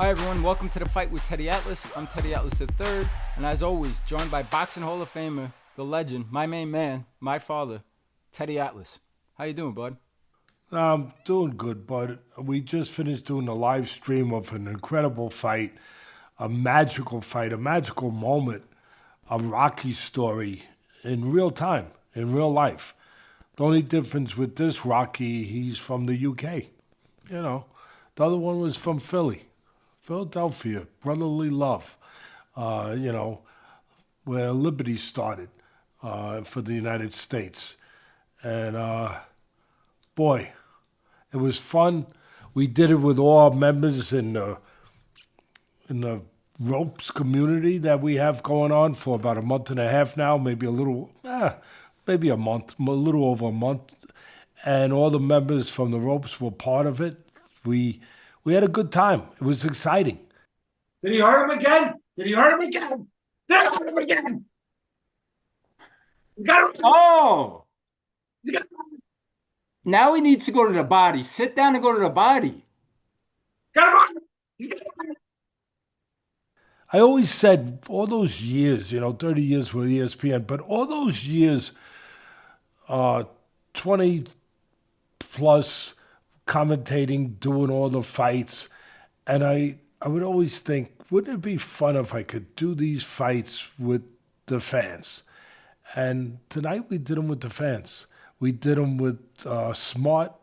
Hi everyone, welcome to the Fight with Teddy Atlas. I'm Teddy Atlas III, and as always, joined by Boxing Hall of Famer, the legend, my main man, my father, Teddy Atlas. How you doing, bud? I'm doing good, bud. We just finished doing a live stream of an incredible fight, a magical moment, a Rocky story in real time, in real life. The only difference with this Rocky, he's from the UK. You know, the other one was from Philadelphia, brotherly love. Uh, you know, where liberty started for the United States, and boy, it was fun. We did it with all our members in the ropes community that we have going on for about a month and a half now, maybe a month, a little over a month, and all the members from the ropes were part of it. We had a good time. It was exciting. Did he hurt him again? Did he hurt him again? Did he hurt him again? You got him. Oh! You got him. Now he needs to go to the body. Sit down and go to the body. Got him. You got him. I always said all those years, 30 years with ESPN, but all those years, 20 plus commentating, doing all the fights, and I would always think, wouldn't it be fun if I could do these fights with the fans? And tonight we did them with the fans. We did them with smart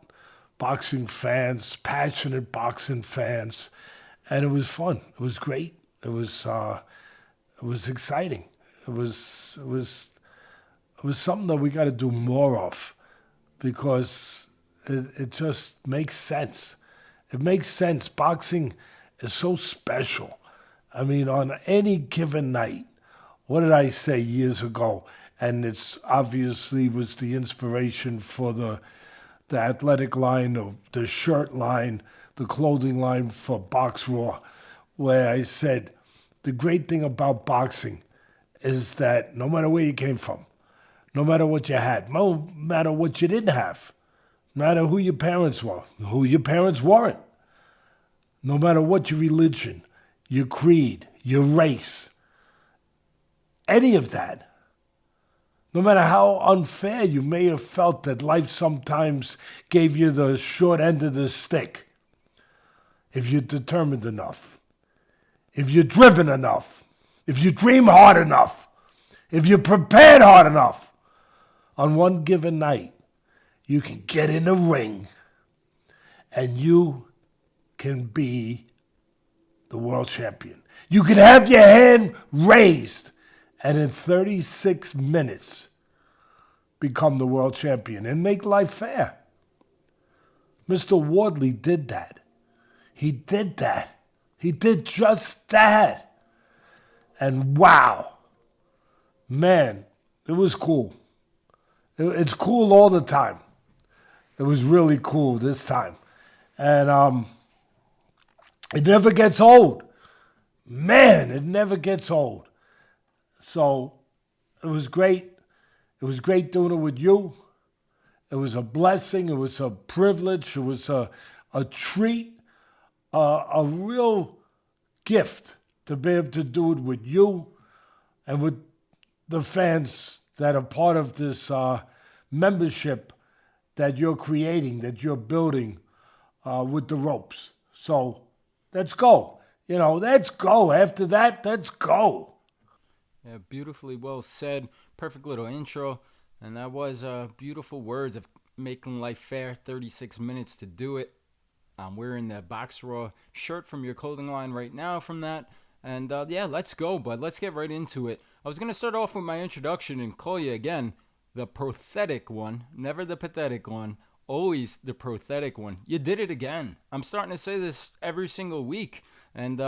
boxing fans, passionate boxing fans, and it was fun. It was great. It was exciting. It was something that we got to do more of because it just makes sense. It makes sense. Boxing is so special. I mean, on any given night, what did I say years ago? And it's obviously was the inspiration for the athletic line, the shirt line, the clothing line for Box Raw, where I said the great thing about boxing is that no matter where you came from, no matter what you had, no matter what you didn't have, no matter who your parents were, who your parents weren't, no matter what your religion, your creed, your race, any of that, no matter how unfair you may have felt that life sometimes gave you the short end of the stick, if you're determined enough, if you're driven enough, if you dream hard enough, if you're prepared hard enough, on one given night, you can get in the ring and you can be the world champion. You can have your hand raised and in 36 minutes become the world champion and make life fair. Mr. Wardley did that. He did that. He did just that. And wow, man, it was cool. It's cool all the time. It was really cool this time. And it never gets old. Man, it never gets old. So it was great. It was great doing it with you. It was a blessing. It was a privilege. It was a treat, a real gift to be able to do it with you and with the fans that are part of this membership that you're creating, that you're building with the ropes. So let's go. Let's go. After that, let's go. Yeah, beautifully well said. Perfect little intro. And that was beautiful words of making life fair. 36 minutes to do it. I'm wearing the Box Raw shirt from your clothing line right now from that. And yeah, let's go, bud. Let's get right into it. I was going to start off with my introduction and call you again the pathetic one. Never the pathetic one. Always the pathetic one. You did it again. I'm starting to say this every single week. And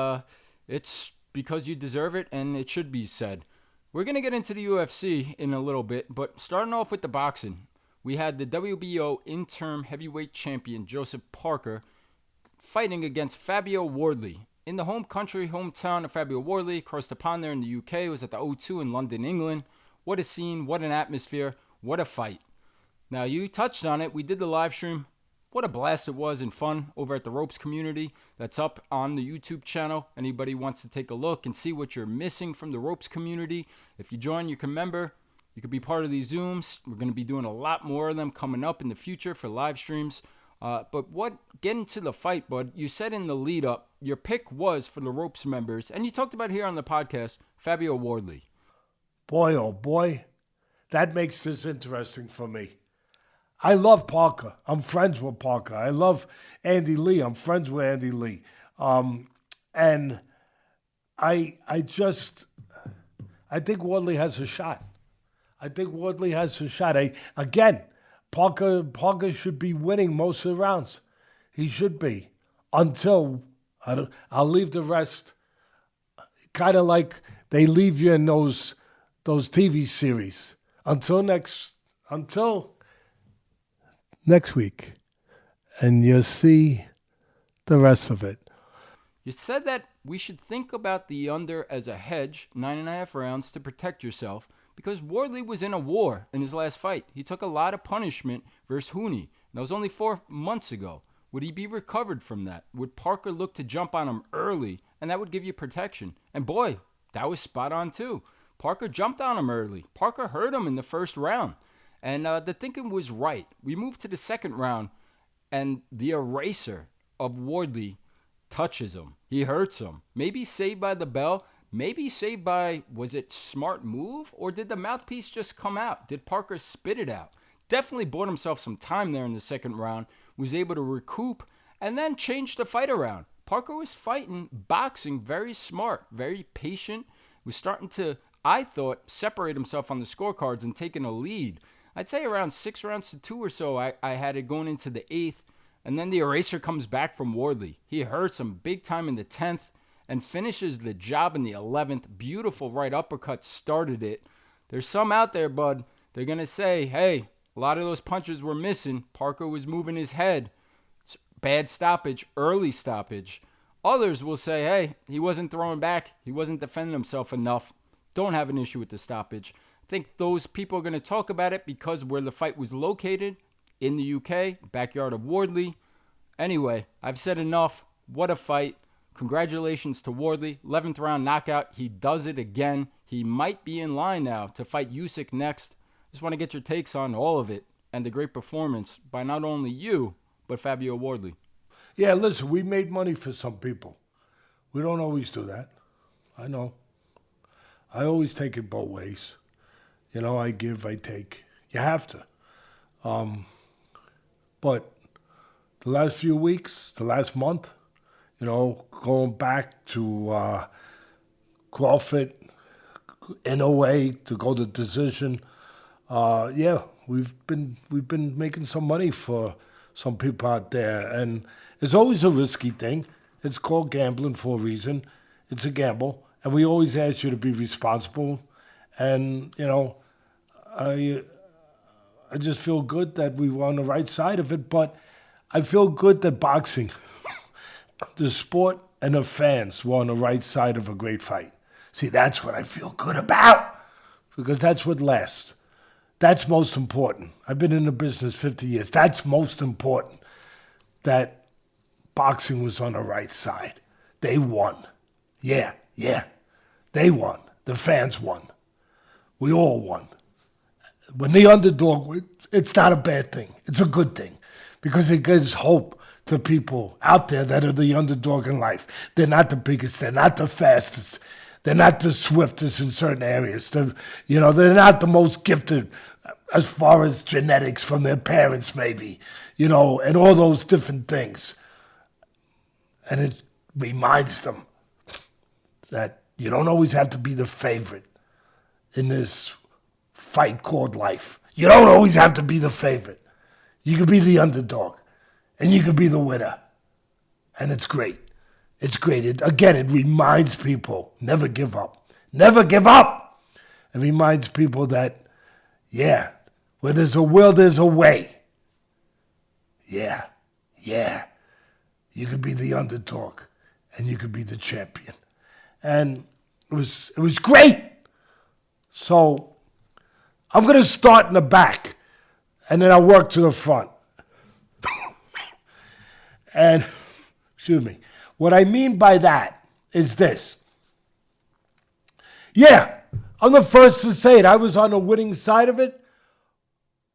it's because you deserve it and it should be said. We're going to get into the UFC in a little bit, but starting off with the boxing, we had the WBO interim heavyweight champion Joseph Parker fighting against Fabio Wardley. In the hometown of Fabio Wardley, across the pond there in the UK, it was at the O2 in London, England. What a scene, what an atmosphere, what a fight. Now, you touched on it. We did the live stream. What a blast it was and fun over at the Ropes community. That's up on the YouTube channel. Anybody wants to take a look and see what you're missing from the Ropes community, if you join, you can member. You could be part of these Zooms. We're going to be doing a lot more of them coming up in the future for live streams. But getting to the fight, bud, you said in the lead up, your pick was for the Ropes members, and you talked about here on the podcast, Fabio Wardley. Boy, oh boy, that makes this interesting for me. I love Parker. I'm friends with Parker. I love Andy Lee. I'm friends with Andy Lee. And I think Wardley has a shot. Again, Parker should be winning most of the rounds. He should be. Until, I'll leave the rest kind of like they leave you in those TV series. Until next week. And you'll see the rest of it. You said that we should think about the under as a hedge, 9.5 rounds, to protect yourself, because Wardley was in a war in his last fight. He took a lot of punishment versus Hooney. That was only 4 months ago. Would he be recovered from that? Would Parker look to jump on him early, and that would give you protection? And boy, that was spot on too. Parker jumped on him early. Parker hurt him in the first round. And the thinking was right. We moved to the second round, and the eraser of Wardley touches him. He hurts him. Maybe saved by the bell. Maybe saved by, was it smart move? Or did the mouthpiece just come out? Did Parker spit it out? Definitely bought himself some time there in the second round. Was able to recoup and then change the fight around. Parker was fighting, boxing, very smart, very patient. Was starting to, I thought, separate himself on the scorecards and taking a lead. I'd say around 6 rounds to 2 or so, I had it going into the 8th. And then the eraser comes back from Wardley. He hurts him big time in the 10th and finishes the job in the 11th. Beautiful right uppercut started it. There's some out there, bud. They're going to say, hey, a lot of those punches were missing. Parker was moving his head. Bad stoppage, early stoppage. Others will say, hey, he wasn't throwing back. He wasn't defending himself enough. Don't have an issue with the stoppage. I think those people are going to talk about it because where the fight was located, in the UK, backyard of Wardley. Anyway, I've said enough. What a fight. Congratulations to Wardley. 11th round knockout. He does it again. He might be in line now to fight Usyk next. Just want to get your takes on all of it and the great performance by not only you, but Fabio Wardley. Yeah, listen, we made money for some people. We don't always do that. I know. I always take it both ways. You know, I give, I take. You have to. But the last few weeks, the last month, you know, going back to Crawford in a way to go to decision, yeah, we've been making some money for some people out there, and it's always a risky thing. It's called gambling for a reason. It's a gamble, and we always ask you to be responsible. And you know, I just feel good that we were on the right side of it, but I feel good that boxing, the sport and the fans were on the right side of a great fight. See, that's what I feel good about, because that's what lasts. That's most important. I've been in the business 50 years. That's most important, that boxing was on the right side. They won. Yeah. They won. The fans won. We all won. When the underdog wins, it's not a bad thing. It's a good thing, because it gives hope to people out there that are the underdog in life. They're not the biggest. They're not the fastest. They're not the swiftest in certain areas. They're not the most gifted as far as genetics from their parents, maybe, and all those different things. And it reminds them that you don't always have to be the favorite in this fight called life. You don't always have to be the favorite. You could be the underdog, and you could be the winner. And it's great. It's great. It reminds people, never give up. Never give up! It reminds people that, yeah, where there's a will, there's a way. Yeah. You could be the underdog, and you could be the champion. And it was great. So I'm going to start in the back, and then I'll work to the front. And, excuse me, what I mean by that is this. Yeah, I'm the first to say it. I was on the winning side of it,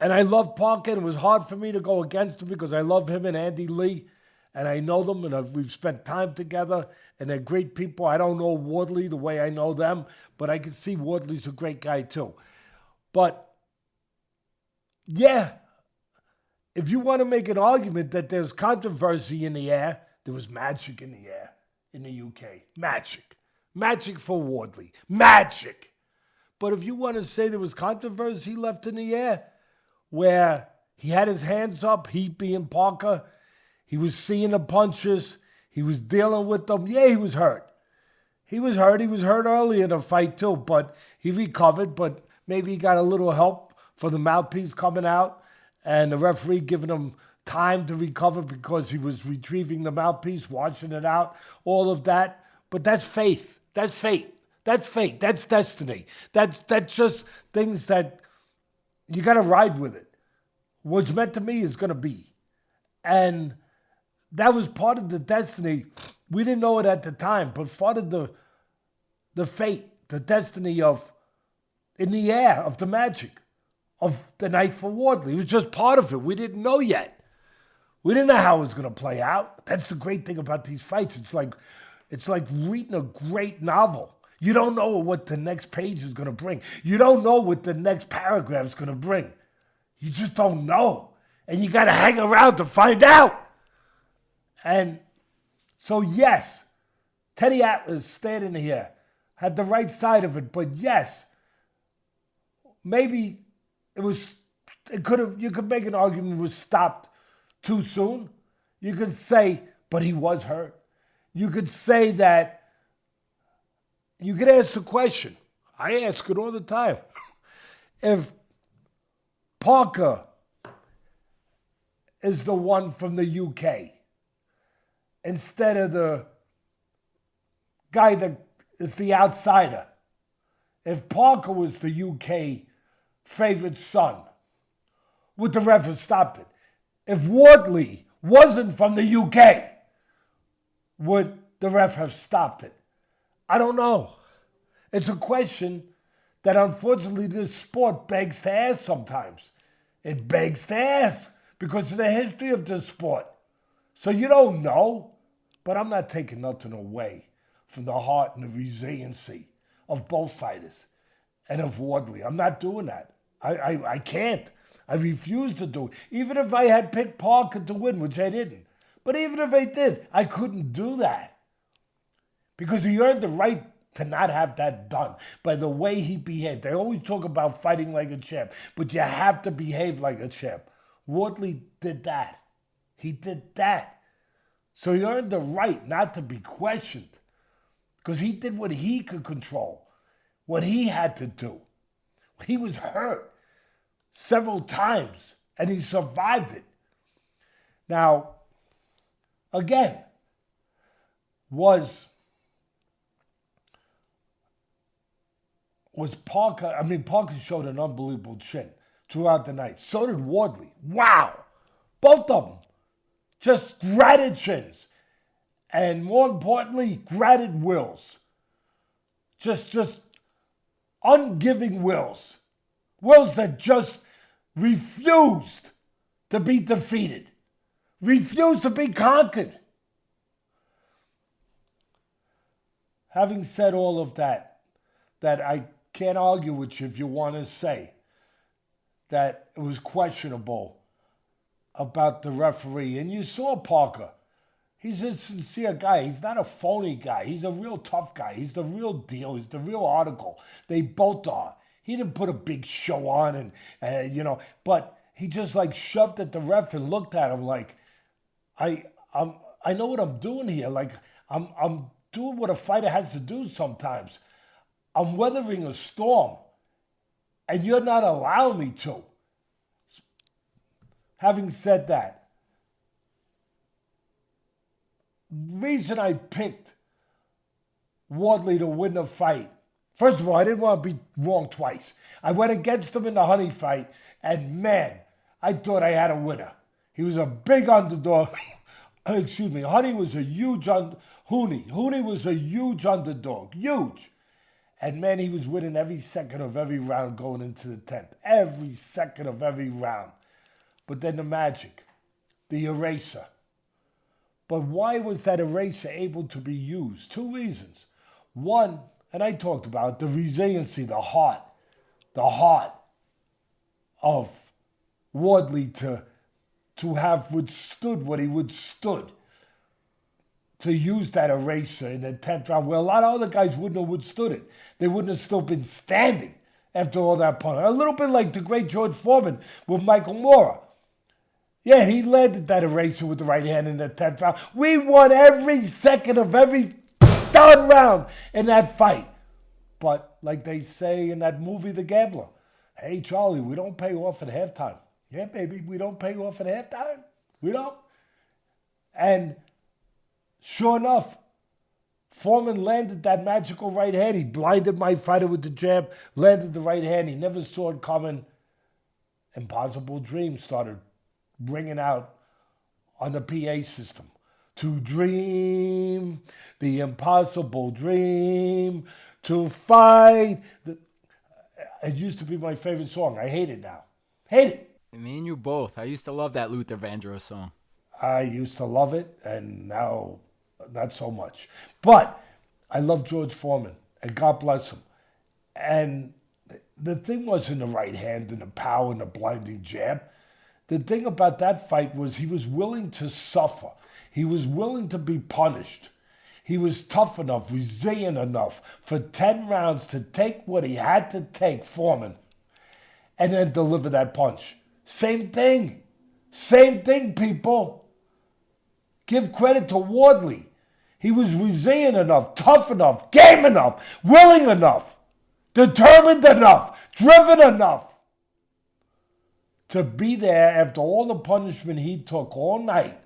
and I love Parker, and it was hard for me to go against him because I love him and Andy Lee, and I know them, and we've spent time together, and they're great people. I don't know Wardley the way I know them, but I can see Wardley's a great guy too. But, yeah, if you want to make an argument that there's controversy in the air, there was magic in the air in the UK. Magic. Magic for Wardley. Magic. But if you want to say there was controversy left in the air, where he had his hands up, he being Parker, he was seeing the punches, he was dealing with them. Yeah, he was hurt. He was hurt. He was hurt early in the fight too, but he recovered. But maybe he got a little help from the mouthpiece coming out and the referee giving him time to recover because he was retrieving the mouthpiece, washing it out, all of that. But that's faith. That's fate. That's fate. That's destiny. That's just things that you got to ride with it. What's meant to be is going to be. And that was part of the destiny. We didn't know it at the time, but part of the fate, the destiny of, in the air, of the magic, of the night for Wardley. It was just part of it. We didn't know yet. We didn't know how it was going to play out. That's the great thing about these fights. It's like reading a great novel. You don't know what the next page is going to bring. You don't know what the next paragraph is going to bring. You just don't know. And you got to hang around to find out. And so, yes, Teddy Atlas standing here had the right side of it. But yes, maybe you could make an argument it was stopped too soon. You could say, but he was hurt. You could say that. You could ask the question. I ask it all the time. If Parker is the one from the UK instead of the guy that is the outsider, if Parker was the UK favorite son, would the ref have stopped it? If Wardley wasn't from the UK, would the ref have stopped it? I don't know. It's a question that unfortunately this sport begs to ask sometimes. It begs to ask because of the history of this sport. So you don't know, but I'm not taking nothing away from the heart and the resiliency of both fighters and of Wardley. I'm not doing that. I can't. I refuse to do it. Even if I had picked Parker to win, which I didn't. But even if I did, I couldn't do that. Because he earned the right to not have that done by the way he behaved. They always talk about fighting like a champ, but you have to behave like a champ. Wardley did that. He did that. So he earned the right not to be questioned because he did what he could control, what he had to do. He was hurt several times and he survived it. Now, again, was Parker, Parker showed an unbelievable chin throughout the night. So did Wardley. Wow. Both of them. Just gratted chins. And more importantly, gratted wills. Just ungiving wills. Wills that just refused to be defeated. Refused to be conquered. Having said all of that I can't argue with you if you want to say that it was questionable about the referee. And you saw Parker. He's a sincere guy. He's not a phony guy. He's a real tough guy. He's the real deal. He's the real article. They both are. He didn't put a big show on but he just like shoved at the ref and looked at him like, I know what I'm doing here. Like I'm doing what a fighter has to do sometimes. I'm weathering a storm, and you're not allowing me to. Having said that, the reason I picked Wardley to win the fight, first of all, I didn't want to be wrong twice. I went against him in the Honey fight, and man, I thought I had a winner. He was a big underdog. excuse me, Honey was a huge Hooney was a huge underdog, huge. And man, he was winning every second of every round going into the 10th. Every second of every round. But then the magic, the eraser. But why was that eraser able to be used? Two reasons. One, and I talked about it, the resiliency, the heart of Wardley to have withstood what he withstood, to use that eraser in the 10th round, where a lot of other guys wouldn't have withstood it. They wouldn't have still been standing after all that punishment. A little bit like the great George Foreman with Michael Moorer. Yeah, he landed that eraser with the right hand in the 10th round. We won every second of every third round in that fight. But like they say in that movie, The Gambler, hey, Charlie, we don't pay off at halftime. Yeah, baby, we don't pay off at halftime. We don't. And sure enough, Foreman landed that magical right hand. He blinded my fighter with the jab, landed the right hand. He never saw it coming. Impossible Dream started ringing out on the PA system. To dream, the impossible dream, to fight. It used to be my favorite song. I hate it now. Hate it. Me and you both. I used to love that Luther Vandross song. I used to love it, and now not so much. But I love George Foreman, and God bless him. And the thing wasn't the right hand and the power and the blinding jab. The thing about that fight was he was willing to suffer. He was willing to be punished. He was tough enough, resilient enough for 10 rounds to take what he had to take, Foreman, and then deliver that punch. Same thing. Same thing, people. Give credit to Wardley. He was resilient enough, tough enough, game enough, willing enough, determined enough, driven enough to be there after all the punishment he took all night,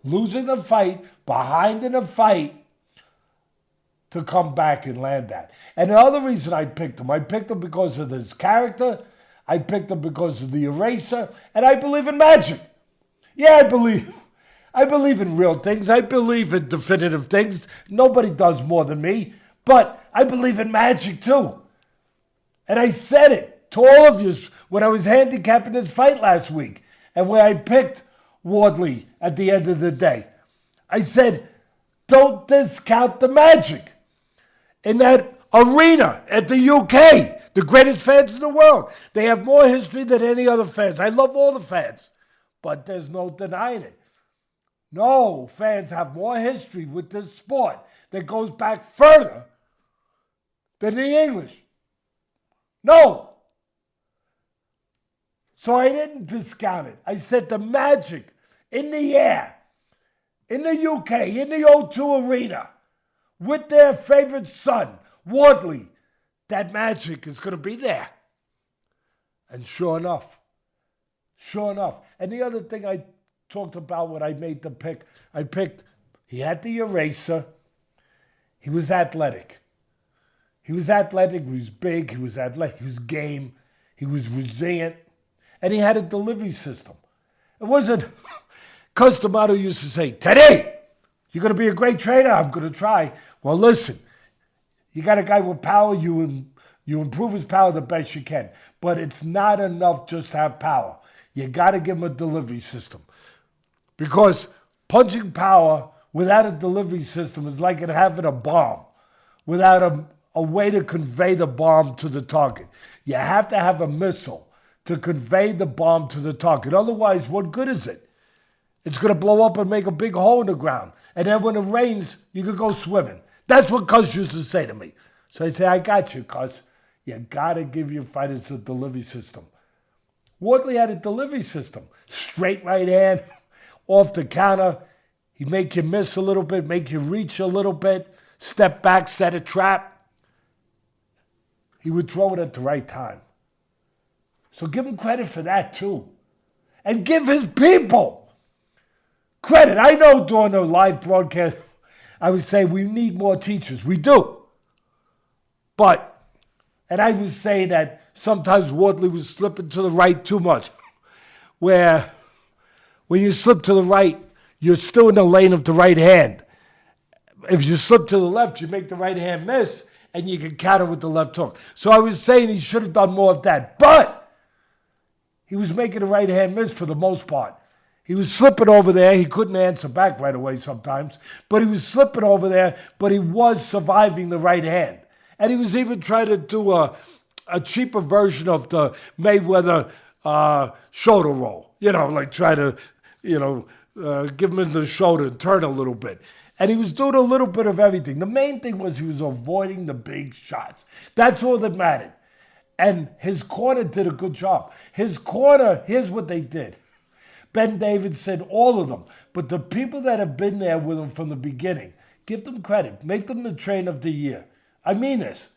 losing the fight, behind in a fight, to come back and land that. And the other reason I picked him because of his character, I picked him because of the eraser, and I believe in magic. Yeah, I believe in real things. I believe in definitive things. Nobody does more than me, but I believe in magic too. And I said it to all of you when I was handicapping this fight last week and when I picked Wardley at the end of the day. I said, don't discount the magic. In that arena at the UK, the greatest fans in the world. They have more history than any other fans. I love all the fans, but there's no denying it. No fans have more history with this sport that goes back further than the English. No. So I didn't discount it. I said the magic in the air, in the UK, in the O2 Arena, with their favorite son, Wardley, that magic is going to be there. And sure enough. And the other thing I talked about when I made the pick, he had the eraser. He was athletic. He was big, he was athletic, he was game, he was resilient, and he had a delivery system. It wasn't, Cus D'Amato used to say, Teddy, you're going to be a great trainer? I'm going to try. Well, listen, you got a guy with power, you improve his power the best you can. But it's not enough just to have power. You got to give him a delivery system. Because punching power without a delivery system is like having a bomb without a way to convey the bomb to the target. You have to have a missile to convey the bomb to the target. Otherwise, what good is it? It's going to blow up and make a big hole in the ground. And then when it rains, you could go swimming. That's what Cus used to say to me. So I say, I got you, Cus. You got to give your fighters a delivery system. Wardley had a delivery system. Straight right hand, off the counter. He'd make you miss a little bit, make you reach a little bit, step back, set a trap. He would throw it at the right time. So give him credit for that too. And give his people credit. I know during the live broadcast, I would say we need more teachers. We do. And I was saying that sometimes Wardley was slipping to the right too much. Where when you slip to the right, you're still in the lane of the right hand. If you slip to the left, you make the right hand miss, and you can counter with the left hook. So I was saying he should have done more of that. But he was making the right hand miss for the most part. He was slipping over there. He couldn't answer back right away sometimes. But he was slipping over there, but he was surviving the right hand. And he was even trying to do a cheaper version of the Mayweather shoulder roll. Like try to, give him in the shoulder and turn a little bit. And he was doing a little bit of everything. The main thing was he was avoiding the big shots. That's all that mattered. And his corner did a good job. His corner, here's what they did. Ben Davidson, all of them. But the people that have been there with him from the beginning, give them credit. Make them the trainer of the year. I mean this.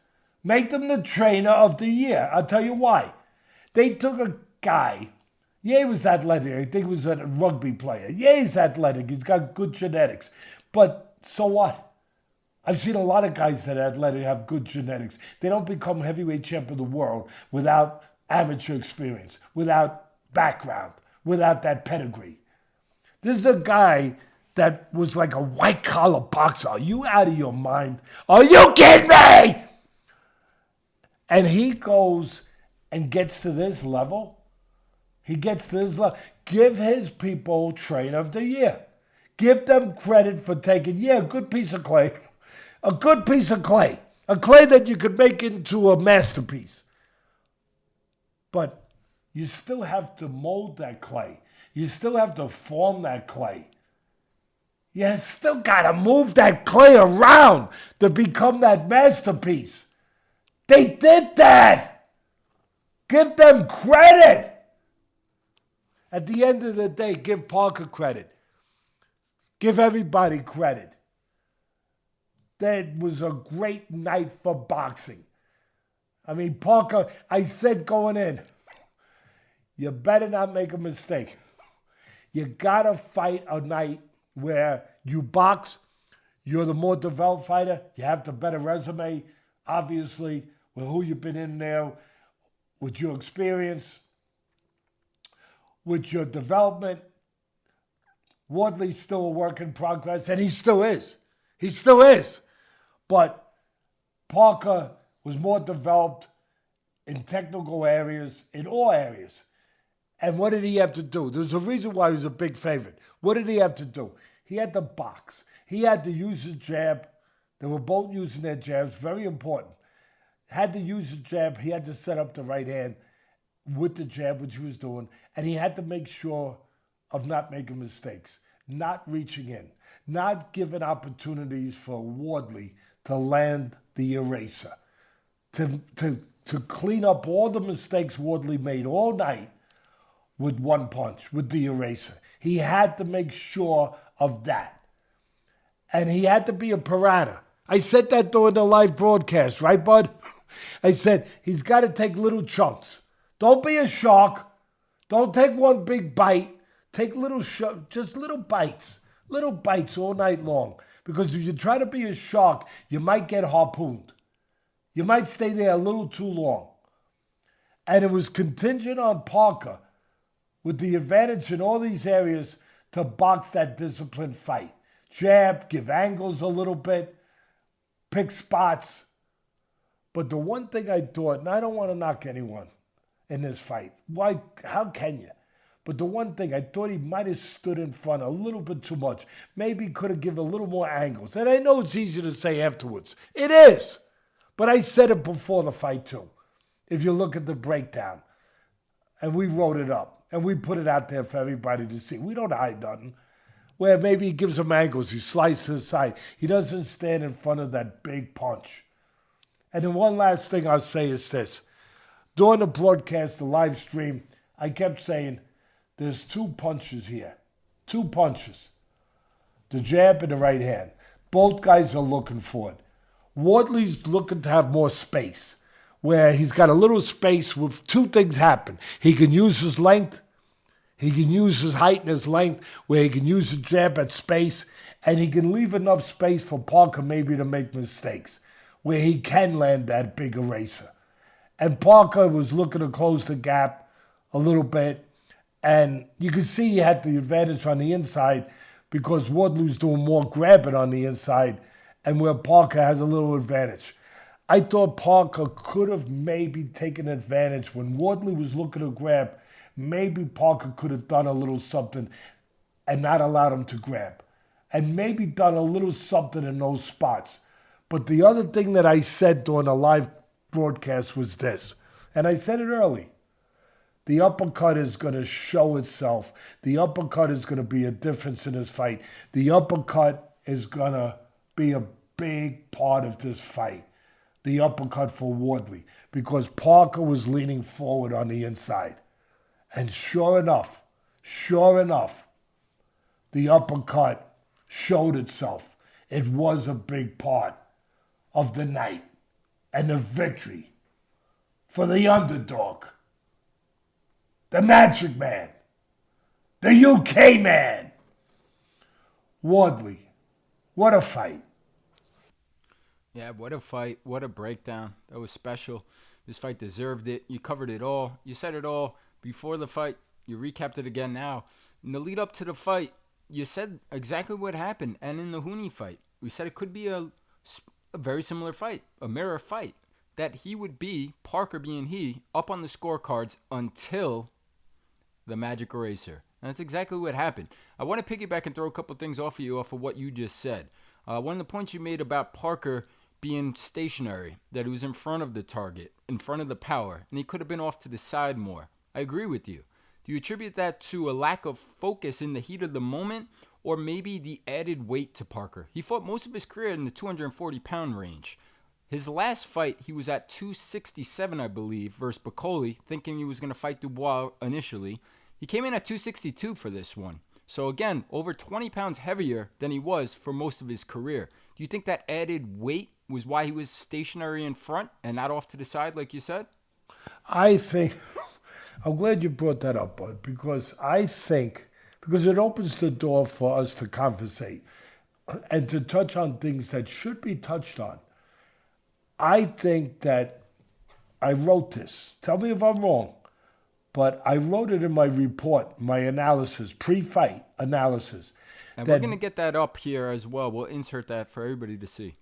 Make them the trainer of the year. I'll tell you why. They took a guy. Yeah, he was athletic. I think he was a rugby player. Yeah, he's athletic. He's got good genetics. But so what? I've seen a lot of guys that are athletic have good genetics. They don't become heavyweight champion of the world without amateur experience, without background, without that pedigree. This is a guy that was like a white-collar boxer. Are you out of your mind? Are you kidding me? And he goes and gets to this level. He gets to this level. Give his people trainer of the year. Give them credit for taking, a good piece of clay. A good piece of clay. A clay that you could make into a masterpiece. But you still have to mold that clay. You still have to form that clay. You still got to move that clay around to become that masterpiece. They did that. Give them credit. At the end of the day, give Parker credit. Give everybody credit. That was a great night for boxing. I mean, Parker, I said going in, you better not make a mistake. You got to fight a night where you box, you're the more developed fighter, you have the better resume, obviously, with who you've been in there, with your experience, with your development. Wardley's still a work in progress, and he still is. He still is. But Parker was more developed in technical areas, in all areas. And what did he have to do? There's a reason why he was a big favorite. What did he have to do? He had to box. He had to use his jab. They were both using their jabs, very important. Had to use his jab. He had to set up the right hand with the jab, which he was doing. And he had to make sure of not making mistakes, not reaching in, not giving opportunities for Wardley to land the eraser, to clean up all the mistakes Wardley made all night with one punch, with the eraser. He had to make sure of that. And he had to be a piranha. I said that during the live broadcast, right, bud? I said, he's got to take little chunks. Don't be a shark. Don't take one big bite. Take just little bites all night long. Because if you try to be a shark, you might get harpooned. You might stay there a little too long. And it was contingent on Parker, with the advantage in all these areas, to box that disciplined fight. Jab, give angles a little bit, pick spots. But the one thing I thought, and I don't want to knock anyone in this fight. Why? How can you? But the one thing, I thought he might have stood in front a little bit too much. Maybe could have given a little more angles. And I know it's easy to say afterwards. It is. But I said it before the fight too. If you look at the breakdown. And we wrote it up. And we put it out there for everybody to see. We don't hide nothing. Where maybe he gives him angles. He slices to the side. He doesn't stand in front of that big punch. And then one last thing I'll say is this. During the broadcast, the live stream, I kept saying, there's two punches here. Two punches. The jab and the right hand. Both guys are looking for it. Wardley's looking to have more space, where he's got a little space where two things happen. He can use his length. He can use his height and his length, where he can use the jab at space, and he can leave enough space for Parker maybe to make mistakes, where he can land that big eraser. And Parker was looking to close the gap a little bit. And you can see he had the advantage on the inside, because Wardley's doing more grabbing on the inside and where Parker has a little advantage. I thought Parker could have maybe taken advantage when Wardley was looking to grab. Maybe Parker could have done a little something and not allowed him to grab. And maybe done a little something in those spots. But the other thing that I said during a live broadcast was this, and I said it early. The uppercut is going to show itself. The uppercut is going to be a difference in this fight. The uppercut is going to be a big part of this fight. The uppercut for Wardley, because Parker was leaning forward on the inside. And sure enough, the uppercut showed itself. It was a big part of the night and the victory for the underdog, the Magic Man, the UK Man. Wardley, what a fight. Yeah, what a fight. What a breakdown. That was special. This fight deserved it. You covered it all. You said it all before the fight. You recapped it again now. In the lead up to the fight, you said exactly what happened. And in the Hooney fight, we said it could be a very similar fight, a mirror fight. That he would be, Parker being he, up on the scorecards until the magic eraser. And that's exactly what happened. I want to piggyback and throw a couple things off of what you just said. One of the points you made about Parker being stationary, that he was in front of the target, in front of the power, and he could have been off to the side more. I agree with you. Do you attribute that to a lack of focus in the heat of the moment, or maybe the added weight to Parker? He fought most of his career in the 240-pound range. His last fight, he was at 267, I believe, versus Bacoli, thinking he was going to fight Dubois initially. He came in at 262 for this one. So again, over 20 pounds heavier than he was for most of his career. Do you think that added weight was why he was stationary in front and not off to the side, like you said? I think, I'm glad you brought that up, Bud, because it opens the door for us to conversate and to touch on things that should be touched on. I think that I wrote this. Tell me if I'm wrong, but I wrote it in my report, my analysis, pre-fight analysis. And we're going to get that up here as well. We'll insert that for everybody to see.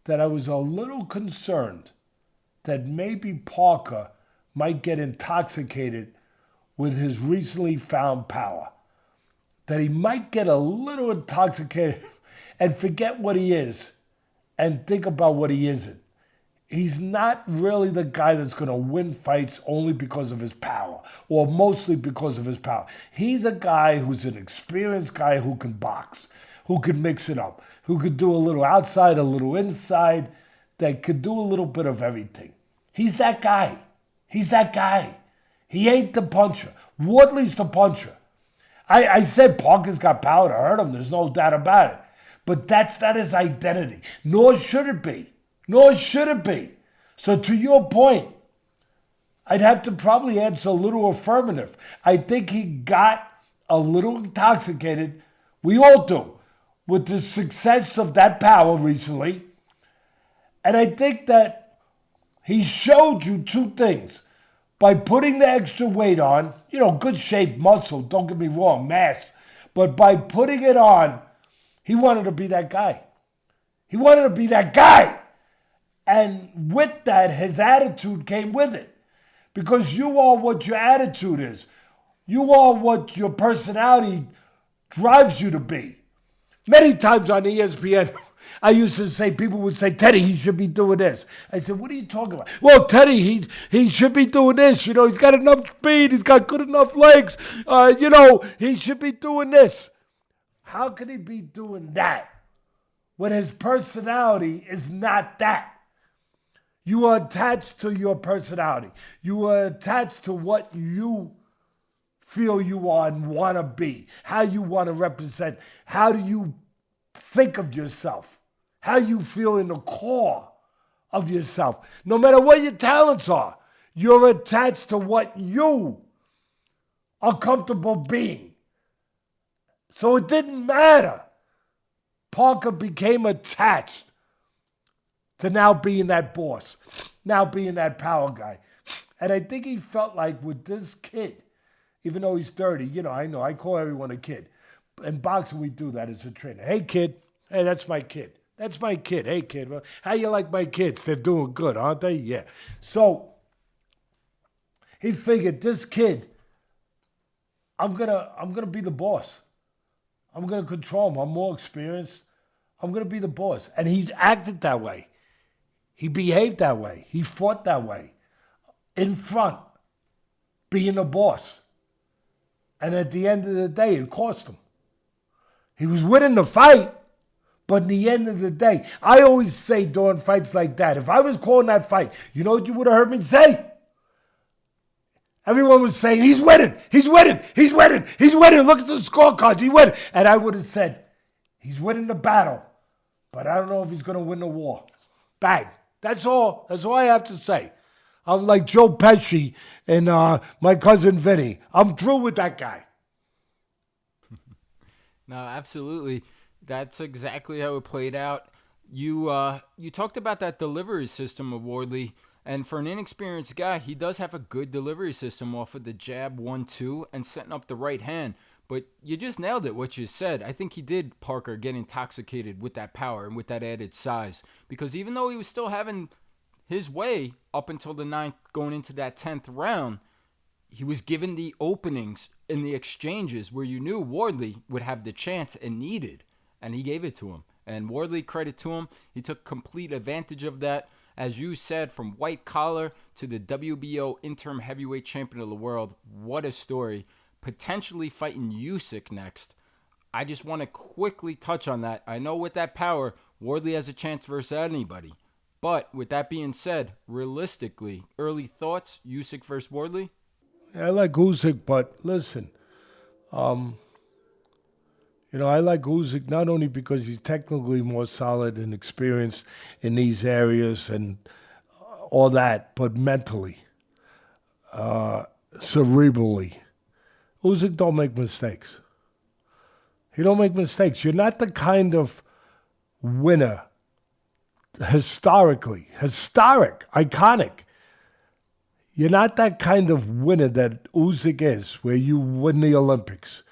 That I was a little concerned that maybe Parker might get intoxicated with his recently found power. That he might get a little intoxicated and forget what he is and think about what he isn't. He's not really the guy that's going to win fights only because of his power or mostly because of his power. He's a guy who's an experienced guy who can box, who can mix it up, who could do a little outside, a little inside, that could do a little bit of everything. He's that guy. He's that guy. He ain't the puncher. Wardley's the puncher. I said Parker's got power to hurt him. There's no doubt about it. But that's not his identity. Nor should it be. Nor should it be. So to your point, I'd have to probably answer a little affirmative. I think he got a little intoxicated. We all do. With the success of that power recently. And I think that he showed you two things. By putting the extra weight on, good shape, muscle, don't get me wrong, mass. But by putting it on, he wanted to be that guy. He wanted to be that guy. And with that, his attitude came with it. Because you are what your attitude is. You are what your personality drives you to be. Many times on ESPN, I used to say, people would say, Teddy, he should be doing this. I said, what are you talking about? Well, Teddy, he should be doing this. He's got enough speed. He's got good enough legs. He should be doing this. How can he be doing that when his personality is not that? You are attached to your personality. You are attached to what you feel you are and want to be, how you want to represent, how do you think of yourself, how you feel in the core of yourself. No matter what your talents are, you're attached to what you are comfortable being. So it didn't matter. Parker became attached to now being that boss, now being that power guy. And I think he felt like with this kid, even though he's 30, I know, I call everyone a kid. In boxing, we do that as a trainer. Hey, kid. Hey, that's my kid. That's my kid. Hey, kid. Well, how you like my kids? They're doing good, aren't they? Yeah. So he figured this kid, I'm gonna be the boss. I'm gonna control him. I'm more experienced. I'm gonna be the boss. And he acted that way. He behaved that way. He fought that way. In front, being the boss. And at the end of the day, it cost him. He was winning the fight, but in the end of the day, I always say during fights like that, if I was calling that fight, you know what you would have heard me say? Everyone was saying, he's winning, he's winning, he's winning, he's winning. Look at the scorecards, he's winning. And I would have said, he's winning the battle, but I don't know if he's going to win the war. Bang. That's all. That's all I have to say. I'm like Joe Pesci and my cousin Vinny. I'm through with that guy. No, absolutely. That's exactly how it played out. You talked about that delivery system of Wardley, and for an inexperienced guy, he does have a good delivery system off of the jab 1-2 and setting up the right hand. But you just nailed it, what you said. I think he did, Parker, get intoxicated with that power and with that added size. Because even though he was still having his way up until the 9th, going into that 10th round, he was given the openings in the exchanges where you knew Wardley would have the chance and needed. And he gave it to him. And Wardley, credit to him, he took complete advantage of that. As you said, from white collar to the WBO interim heavyweight champion of the world. What a story. Potentially fighting Usyk next. I just want to quickly touch on that. I know with that power, Wardley has a chance versus anybody. But with that being said, realistically, early thoughts, Usyk versus Wardley? I like Usyk, but listen, I like Usyk not only because he's technically more solid and experienced in these areas and all that, but mentally, cerebrally. Usyk don't make mistakes. He don't make mistakes. You're not the kind of winner, historic, iconic. You're not that kind of winner that Usyk is, where you win the Olympics,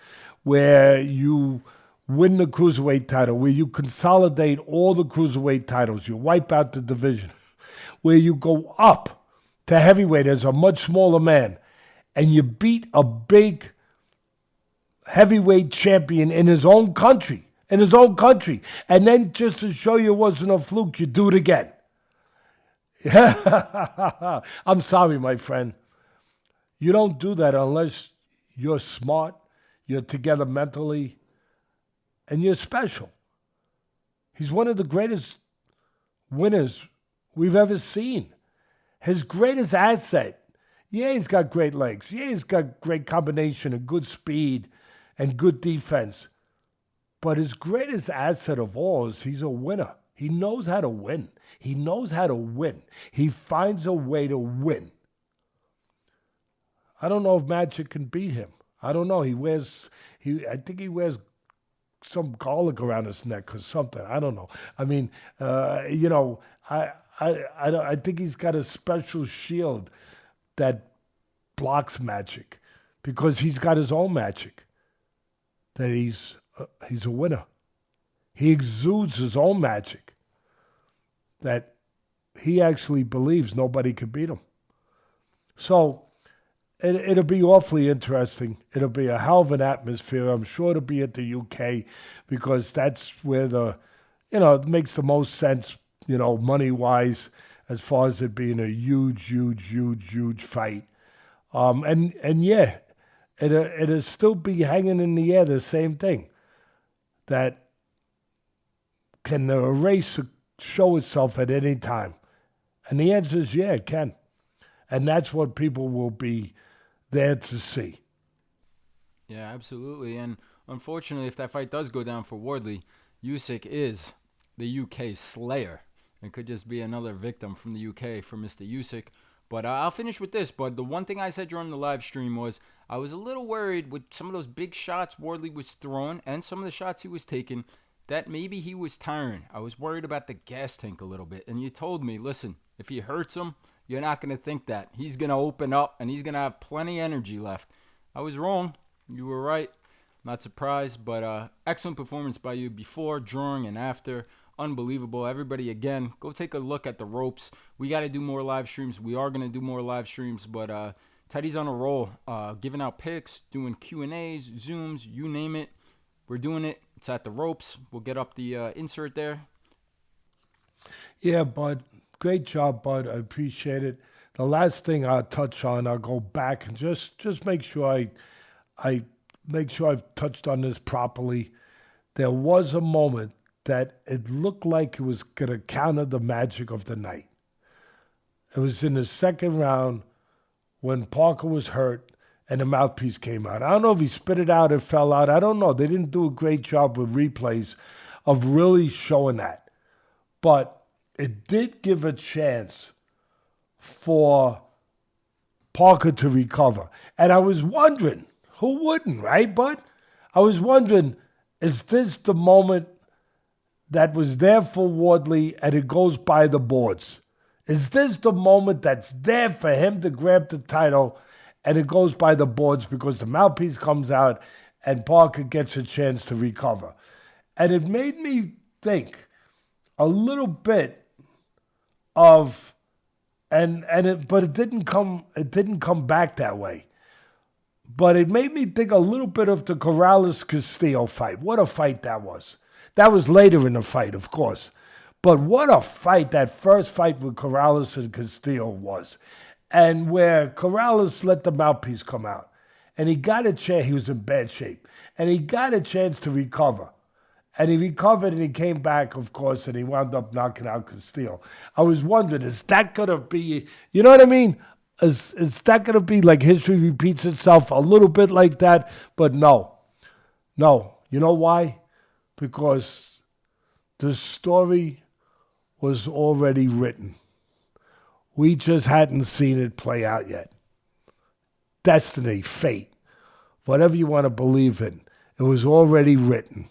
where you win the cruiserweight title, where you consolidate all the cruiserweight titles, you wipe out the division, where you go up to heavyweight as a much smaller man, and you beat a big heavyweight champion in his own country, and then just to show you it wasn't a fluke, you do it again. I'm sorry, my friend. You don't do that unless you're smart, you're together mentally, and you're special. He's one of the greatest winners we've ever seen. His greatest asset, yeah, he's got great legs. Yeah, he's got great combination and good speed and good defense. But his greatest asset of all is he's a winner. He knows how to win. He knows how to win. He finds a way to win. I don't know if Magic can beat him. I don't know. I think he wears some garlic around his neck or something. I don't know. I mean, I think he's got a special shield that blocks Magic because he's got his own magic. That he's a winner. He exudes his own magic that he actually believes nobody could beat him. So it'll be awfully interesting. It'll be a hell of an atmosphere. I'm sure it'll be at the UK because that's where it makes the most sense, money-wise, as far as it being a huge, huge, huge, huge fight. And yeah, it'll still be hanging in the air, the same thing. That can a race show itself at any time? And the answer is yeah, it can. And that's what people will be there to see. Yeah, absolutely. And unfortunately, if that fight does go down for Wardley, Usyk is the UK Slayer. It could just be another victim from the UK for Mr. Usyk. But I'll finish with this. But the one thing I said during the live stream was I was a little worried with some of those big shots Wardley was throwing and some of the shots he was taking that maybe he was tiring. I was worried about the gas tank a little bit. And you told me, listen, if he hurts him, you're not going to think that. He's going to open up and he's going to have plenty of energy left. I was wrong. You were right. Not surprised, but excellent performance by you before, during, and after. Unbelievable. Everybody, again, go take a look at the ropes. We got to do more live streams. We are going to do more live streams, but Teddy's on a roll, giving out picks, doing Q&As, Zooms, you name it. We're doing it. It's at the ropes. We'll get up the insert there. Yeah, Bud. Great job, Bud. I appreciate it. The last thing I'll touch on, I'll go back and just make sure I make sure I've touched on this properly. There was a moment that it looked like it was going to counter the magic of the night. It was in the second round when Parker was hurt and the mouthpiece came out. I don't know if he spit it out, it fell out. I don't know. They didn't do a great job with replays of really showing that. But it did give a chance for Parker to recover. And I was wondering, who wouldn't, right, bud? I was wondering, is this the moment that was there for Wardley and it goes by the boards? Is this the moment that's there for him to grab the title and it goes by the boards because the mouthpiece comes out and Parker gets a chance to recover? And it made me think a little bit of, but it didn't come back that way. But it made me think a little bit of the Corrales-Castillo fight. What a fight that was. That was later in the fight, of course. But what a fight that first fight with Corrales and Castillo was. And where Corrales let the mouthpiece come out. And he got a chance. He was in bad shape. And he got a chance to recover. And he recovered and he came back, of course, and he wound up knocking out Castillo. I was wondering, is that going to be, you know what I mean? Is that going to be like history repeats itself a little bit like that? But no. You know why? Because the story was already written. We just hadn't seen it play out yet. Destiny, fate, whatever you want to believe in, it was already written.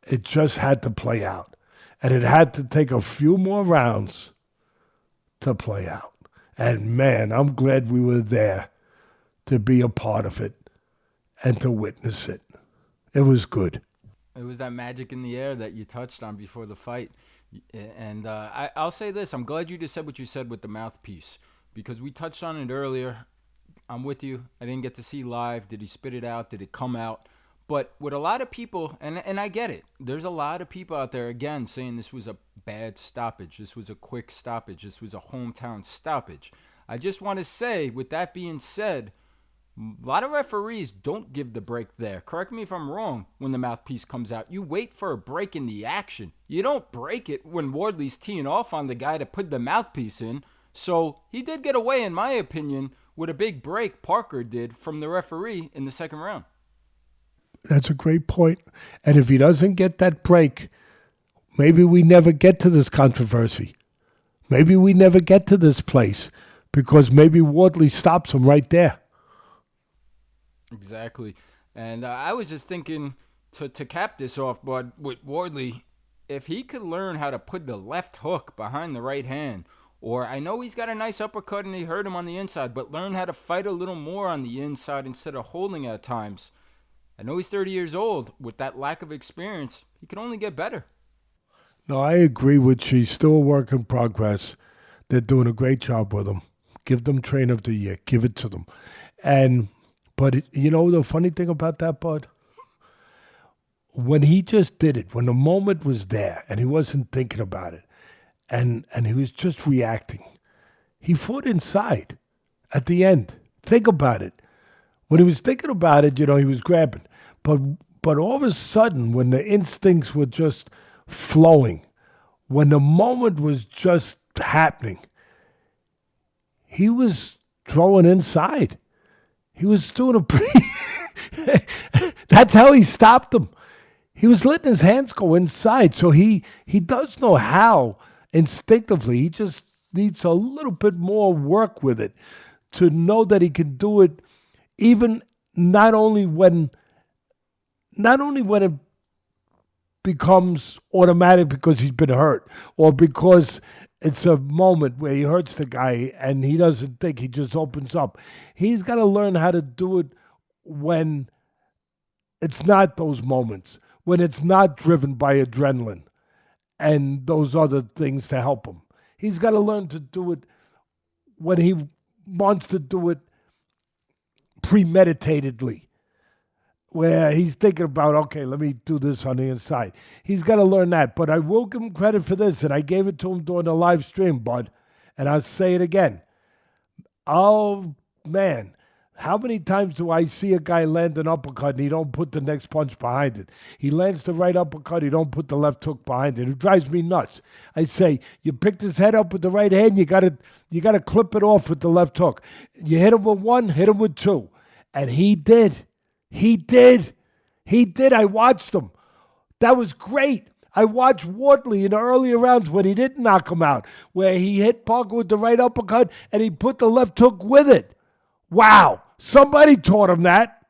It just had to play out. And it had to take a few more rounds to play out. And man, I'm glad we were there to be a part of it and to witness it. It was good. It was that magic in the air that you touched on before the fight. And I'll say this. I'm glad you just said what you said with the mouthpiece because we touched on it earlier. I'm with you. I didn't get to see live. Did he spit it out? Did it come out? But with a lot of people, and I get it, there's a lot of people out there, again, saying this was a bad stoppage. This was a quick stoppage. This was a hometown stoppage. I just want to say, with that being said, a lot of referees don't give the break there. Correct me if I'm wrong when the mouthpiece comes out. You wait for a break in the action. You don't break it when Wardley's teeing off on the guy to put the mouthpiece in. So he did get away, in my opinion, with a big break Parker did from the referee in the second round. That's a great point. And if he doesn't get that break, maybe we never get to this controversy. Maybe we never get to this place because maybe Wardley stops him right there. Exactly. And I was just thinking to cap this off, but with Wardley, if he could learn how to put the left hook behind the right hand, or I know he's got a nice uppercut and he hurt him on the inside, but learn how to fight a little more on the inside instead of holding at times. I know he's 30 years old. With that lack of experience, he can only get better. No, I agree with you. He's still a work in progress. They're doing a great job with him. Give them Trainer of the Year. Give it to them. But you know the funny thing about that, Bud? When he just did it, when the moment was there and he wasn't thinking about it, and he was just reacting, he fought inside at the end. Think about it. When he was thinking about it, he was grabbing. But all of a sudden, when the instincts were just flowing, when the moment was just happening, he was throwing inside. He was doing a pretty... That's how he stopped him. He was letting his hands go inside. So he does know how instinctively. He just needs a little bit more work with it to know that he can do it even not only when it becomes automatic because he's been hurt or because it's a moment where he hurts the guy and he doesn't think, he just opens up. He's got to learn how to do it when It's not those moments when it's not driven by adrenaline and those other things to help him. He's got to learn to do it when he wants to do it premeditatedly, where he's thinking about, okay, let me do this on the inside. He's got to learn that. But I will give him credit for this, and I gave it to him during the live stream, bud. And I'll say it again. Oh, man. How many times do I see a guy land an uppercut and he don't put the next punch behind it? He lands the right uppercut, he don't put the left hook behind it. It drives me nuts. I say, you picked his head up with the right hand, you gotta clip it off with the left hook. You hit him with one, hit him with two. And he did. He did. I watched him. That was great. I watched Wardley in the earlier rounds when he didn't knock him out, where he hit Parker with the right uppercut and he put the left hook with it. Wow. Somebody taught him that.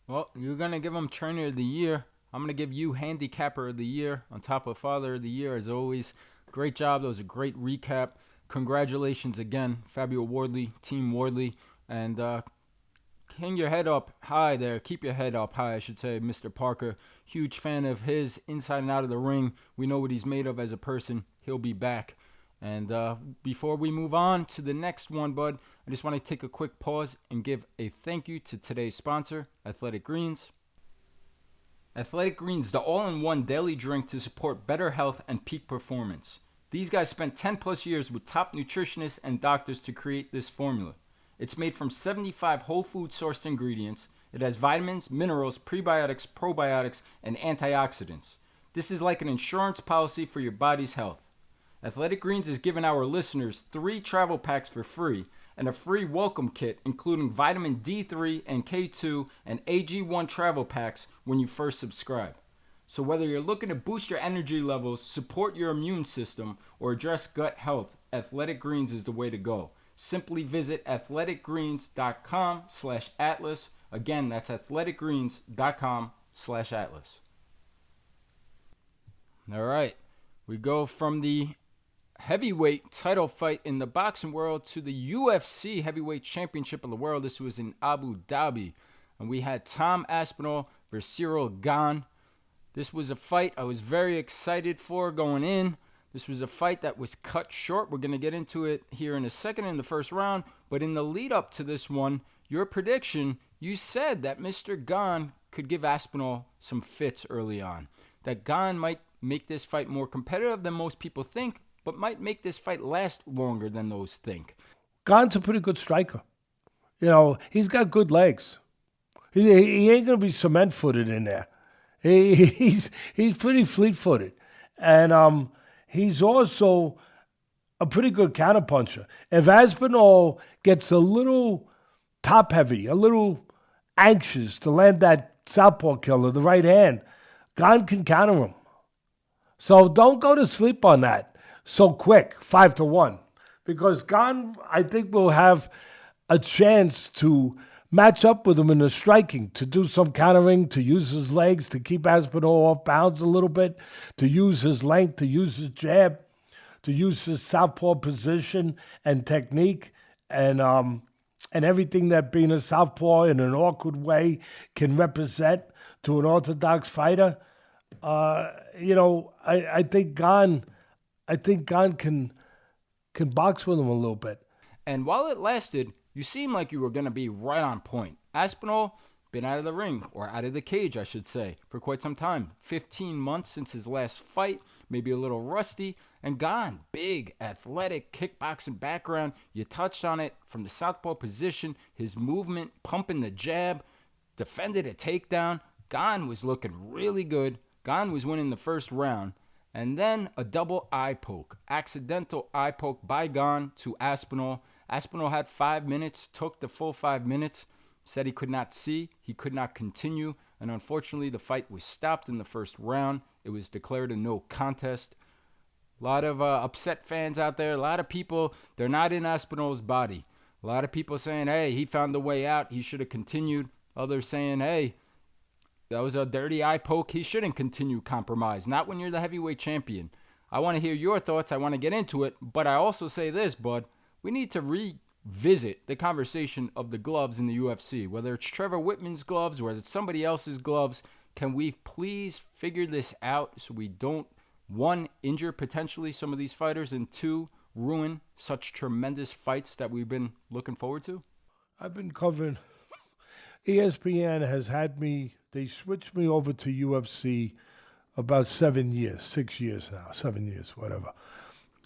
Well, you're going to give him Trainer of the Year. I'm going to give you Handicapper of the Year on top of Father of the Year, as always. Great job. That was a great recap. Congratulations again, Fabio Wardley, Team Wardley. And hang your head up high there. Keep your head up high, I should say, Mr. Parker. Huge fan of his inside and out of the ring. We know what he's made of as a person. He'll be back. And before we move on to the next one, bud, I just want to take a quick pause and give a thank you to today's sponsor, Athletic Greens. Athletic Greens, the all-in-one daily drink to support better health and peak performance. These guys spent 10 plus years with top nutritionists and doctors to create this formula. It's made from 75 whole food sourced ingredients. It has vitamins, minerals, prebiotics, probiotics, and antioxidants. This is like an insurance policy for your body's health. Athletic Greens is giving our listeners 3 travel packs for free and a free welcome kit including vitamin D3 and K2 and AG1 travel packs when you first subscribe. So whether you're looking to boost your energy levels, support your immune system, or address gut health, Athletic Greens is the way to go. Simply visit athleticgreens.com/atlas. Again, that's athleticgreens.com/atlas. All right, we go from the heavyweight title fight in the boxing world to the UFC heavyweight championship of the world. This was in Abu Dhabi, and we had Tom Aspinall versus Ciryl Gane. This was a fight I was very excited for going in. This was a fight that was cut short. We're going to get into it here in a second in the first round, but in the lead up to this one, your prediction, you said that Mr. Gane could give Aspinall some fits early on, that Gane might make this fight more competitive than most people think, but might make this fight last longer than those think. Gane's a pretty good striker. You know, he's got good legs. He ain't going to be cement-footed in there. He's pretty fleet-footed. And he's also a pretty good counterpuncher. If Aspinall gets a little top-heavy, a little anxious to land that southpaw killer, the right hand, Gane can counter him. So don't go to sleep on that so quick, 5-1, because Gane, I think, will have a chance to match up with him in the striking, to do some countering, to use his legs, to keep Aspinall off balance a little bit, to use his length, to use his jab, to use his southpaw position and technique, and everything that being a southpaw in an awkward way can represent to an orthodox fighter. I think Gane can box with him a little bit. And while it lasted, you seemed like you were going to be right on point. Aspinall, been out of the ring, or out of the cage, I should say, for quite some time. 15 months since his last fight, maybe a little rusty. And Gane, big, athletic, kickboxing background. You touched on it from the southpaw position, his movement, pumping the jab, defended a takedown. Gane was looking really good. Gane was winning the first round. And then a double eye poke, accidental eye poke by Gane to Aspinall. Aspinall had 5 minutes, took the full 5 minutes, said he could not see, he could not continue, and unfortunately the fight was stopped in the first round. It was declared a no contest. A lot of upset fans out there, a lot of people, they're not in Aspinall's body. A lot of people saying, hey, he found the way out, he should have continued. Others saying, hey, that was a dirty eye poke. He shouldn't continue compromise. Not when you're the heavyweight champion. I want to hear your thoughts. I want to get into it. But I also say this, bud. We need to visit the conversation of the gloves in the UFC, whether it's Trevor Whitman's gloves, whether it's somebody else's gloves. Can we please figure this out so we don't, one, injure potentially some of these fighters, and two, ruin such tremendous fights that we've been looking forward to? I've been covering. ESPN has had me, they switched me over to UFC about 7 years, 6 years now, 7 years, whatever.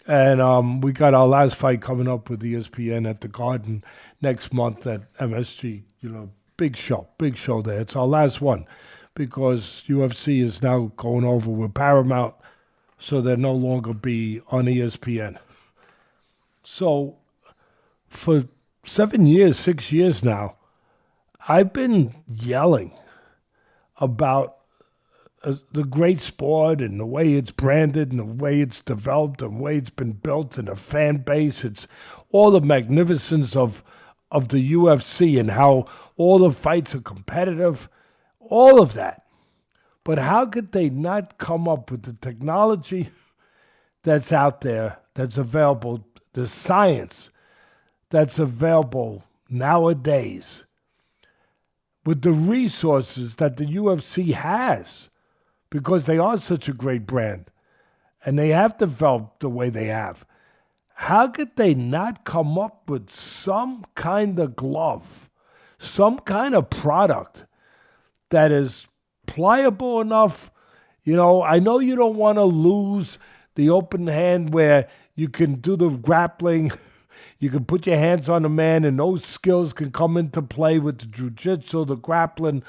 And we got our last fight coming up with ESPN at the Garden next month at MSG. Big show there. It's our last one because UFC is now going over with Paramount, so they'll no longer be on ESPN. So for 7 years, 6 years now, I've been yelling about the great sport and the way it's branded and the way it's developed and the way it's been built and the fan base. It's all the magnificence of the UFC and how all the fights are competitive, all of that. But how could they not come up with the technology that's out there, that's available, the science that's available nowadays, with the resources that the UFC has, because they are such a great brand and they have developed the way they have? How could they not come up with some kind of glove, some kind of product that is pliable enough? I know you don't want to lose the open hand where you can do the grappling. You can put your hands on a man and those skills can come into play with the jiu-jitsu, the grappling,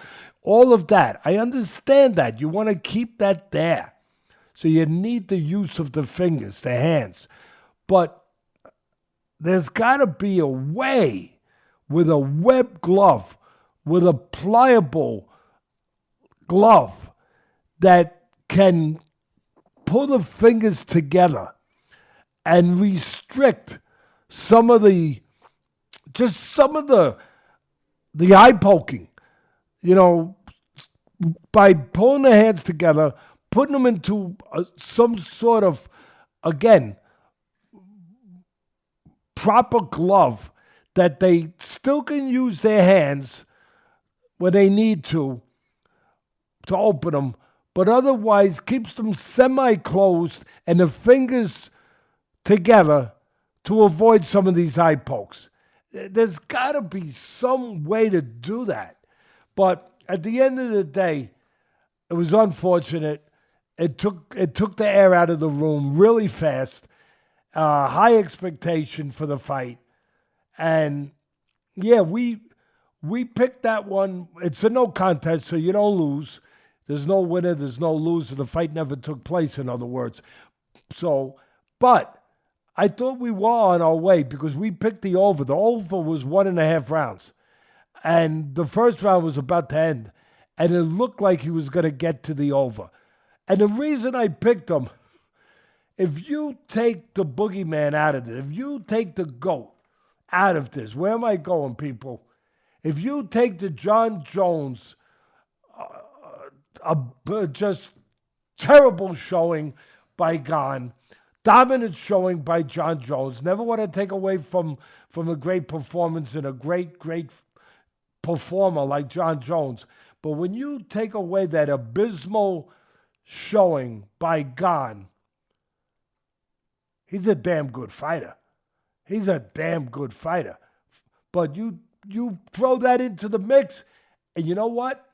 all of that. I understand that. You want to keep that there. So you need the use of the fingers, the hands. But there's got to be a way with a web glove, with a pliable glove that can pull the fingers together and restrict some of the eye poking, by pulling the hands together, putting them into some sort of, again, proper glove that they still can use their hands when they need to open them, but otherwise keeps them semi-closed and the fingers together to avoid some of these eye pokes. There's got to be some way to do that. But at the end of the day, it was unfortunate. It took the air out of the room really fast. High expectation for the fight. And yeah, we picked that one. It's a no contest, so you don't lose. There's no winner, there's no loser. The fight never took place, in other words. But I thought we were on our way because we picked the over. The over was 1.5 rounds. And the first round was about to end. And it looked like he was going to get to the over. And the reason I picked him, if you take the boogeyman out of this, if you take the GOAT out of this, where am I going, people? If you take the John Jones, just terrible showing by Gane, dominant showing by John Jones. Never want to take away from a great performance and a great performer like John Jones. But when you take away that abysmal showing by Gane, he's a damn good fighter. He's a damn good fighter. But you throw that into the mix, and you know what?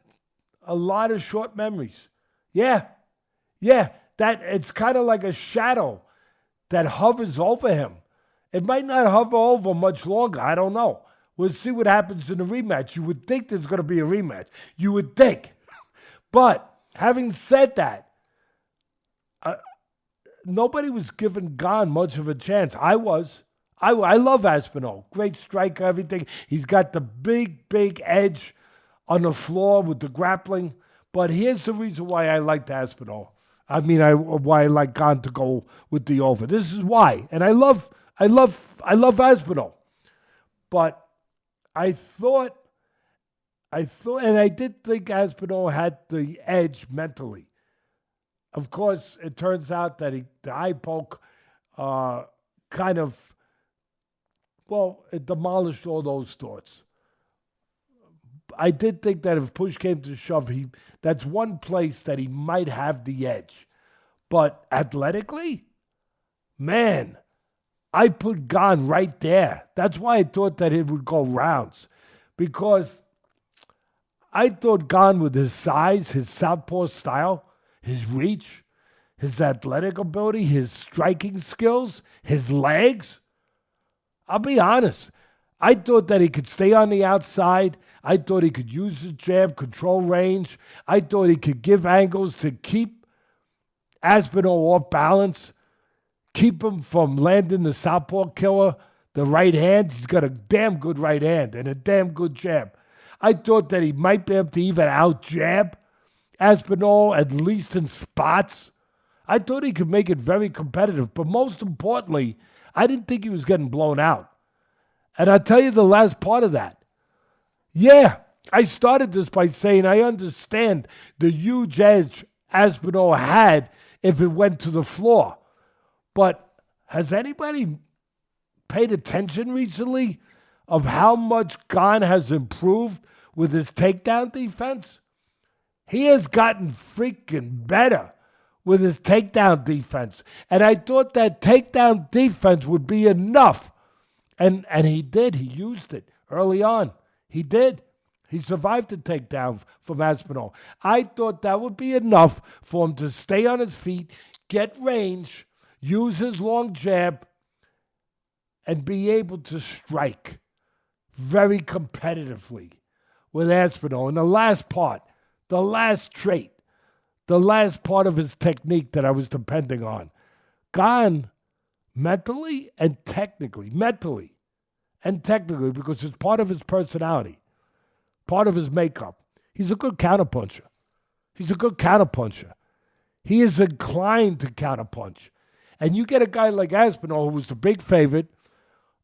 A lot of short memories. Yeah, that it's kind of like a shadow that hovers over him. It might not hover over much longer. I don't know. We'll see what happens in the rematch. You would think there's going to be a rematch. You would think. But having said that, nobody was giving Gane much of a chance. I was. I love Aspinall. Great striker, everything. He's got the big edge on the floor with the grappling. But here's the reason why I liked Aspinall. Why I like Gane to go with the over. This is why. And I love Aspinall. But I thought, and I did think Aspinall had the edge mentally. Of course, it turns out that the eye poke kind of Well, it demolished all those thoughts. I did think that if push came to shove, that's one place that he might have the edge. But athletically, man, I put Gane right there. That's why I thought that it would go rounds. Because I thought Gane, with his size, his southpaw style, his reach, his athletic ability, his striking skills, his legs, I'll be honest, I thought that he could stay on the outside. I thought he could use his jab, control range. I thought he could give angles to keep Aspinall off balance, keep him from landing the southpaw killer, the right hand. He's got a damn good right hand and a damn good jab. I thought that he might be able to even out-jab Aspinall, at least in spots. I thought he could make it very competitive. But most importantly, I didn't think he was getting blown out. And I'll tell you the last part of that. Yeah, I started this by saying I understand the huge edge Aspinall had if it went to the floor. But has anybody paid attention recently of how much Gane has improved with his takedown defense? He has gotten freaking better with his takedown defense. And I thought that takedown defense would be enough. And he did. He used it early on. He did. He survived the takedown from Aspinall. I thought that would be enough for him to stay on his feet, get range, use his long jab, and be able to strike very competitively with Aspinall. And the last part, the last trait, the last part of his technique that I was depending on, Gane, mentally and technically, because it's part of his personality, part of his makeup. He's a good counterpuncher. He is inclined to counterpunch. And you get a guy like Aspinall, who was the big favorite.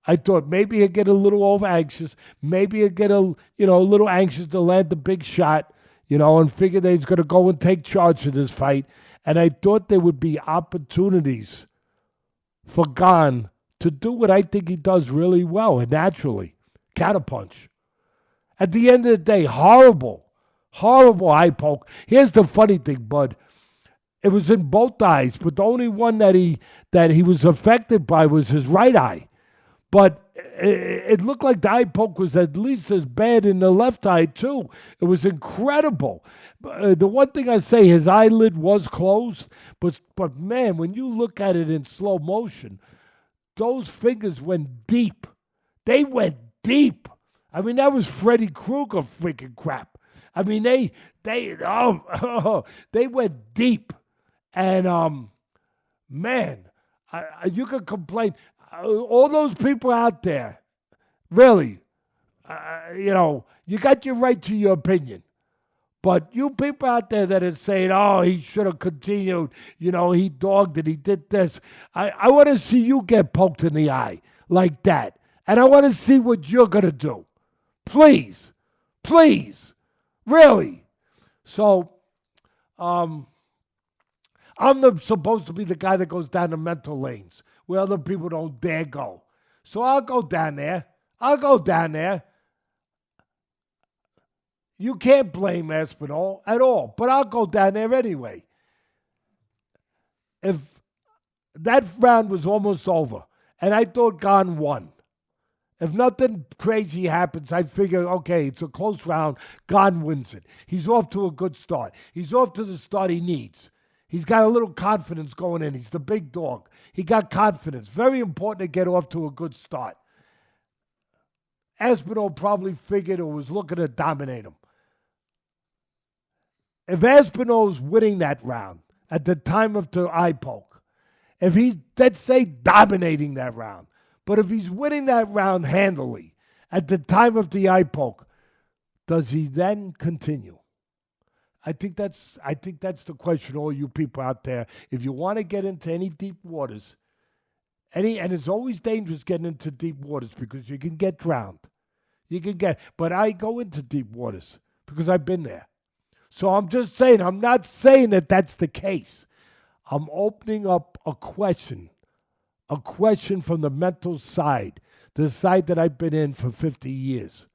I thought maybe he'd get a little over anxious. Maybe he'd get a little anxious to land the big shot, and figure that he's going to go and take charge of this fight. And I thought there would be opportunities for Gane to do what I think he does really well and naturally, counterpunch. At the end of the day, horrible eye poke. Here's the funny thing, Bud. It was in both eyes, but the only one that he was affected by was his right eye. But it looked like the eye poke was at least as bad in the left eye, too. It was incredible. The one thing I say, his eyelid was closed, but man, when you look at it in slow motion, those fingers went deep. They went deep. I mean, that was Freddy Krueger freaking crap. I mean, they went deep. And, man, you could complain. All those people out there, really, you got your right to your opinion. But you people out there that are saying, oh, he should have continued, he dogged it, he did this. I want to see you get poked in the eye like that. And I want to see what you're going to do. Please, really. So, I'm supposed to be the guy that goes down the mental lanes where other people don't dare go. So I'll go down there. You can't blame Aspinall at all, but I'll go down there anyway. If that round was almost over, and I thought Gane won, if nothing crazy happens, I figure, okay, it's a close round, Gane wins it. He's off to a good start. He's off to the start he needs. He's got a little confidence going in. He's the big dog. He got confidence. Very important to get off to a good start. Aspinall probably figured or was looking to dominate him. If Aspinall's winning that round at the time of the eye poke, if he's, let's say, dominating that round, but if he's winning that round handily at the time of the eye poke, does he then continue? I think that's the question, all you people out there. If you want to get into any deep waters, and it's always dangerous getting into deep waters because you can get drowned. But I go into deep waters because I've been there. So I'm just saying, I'm not saying that that's the case. I'm opening up a question from the mental side the side that I've been in for 50 years?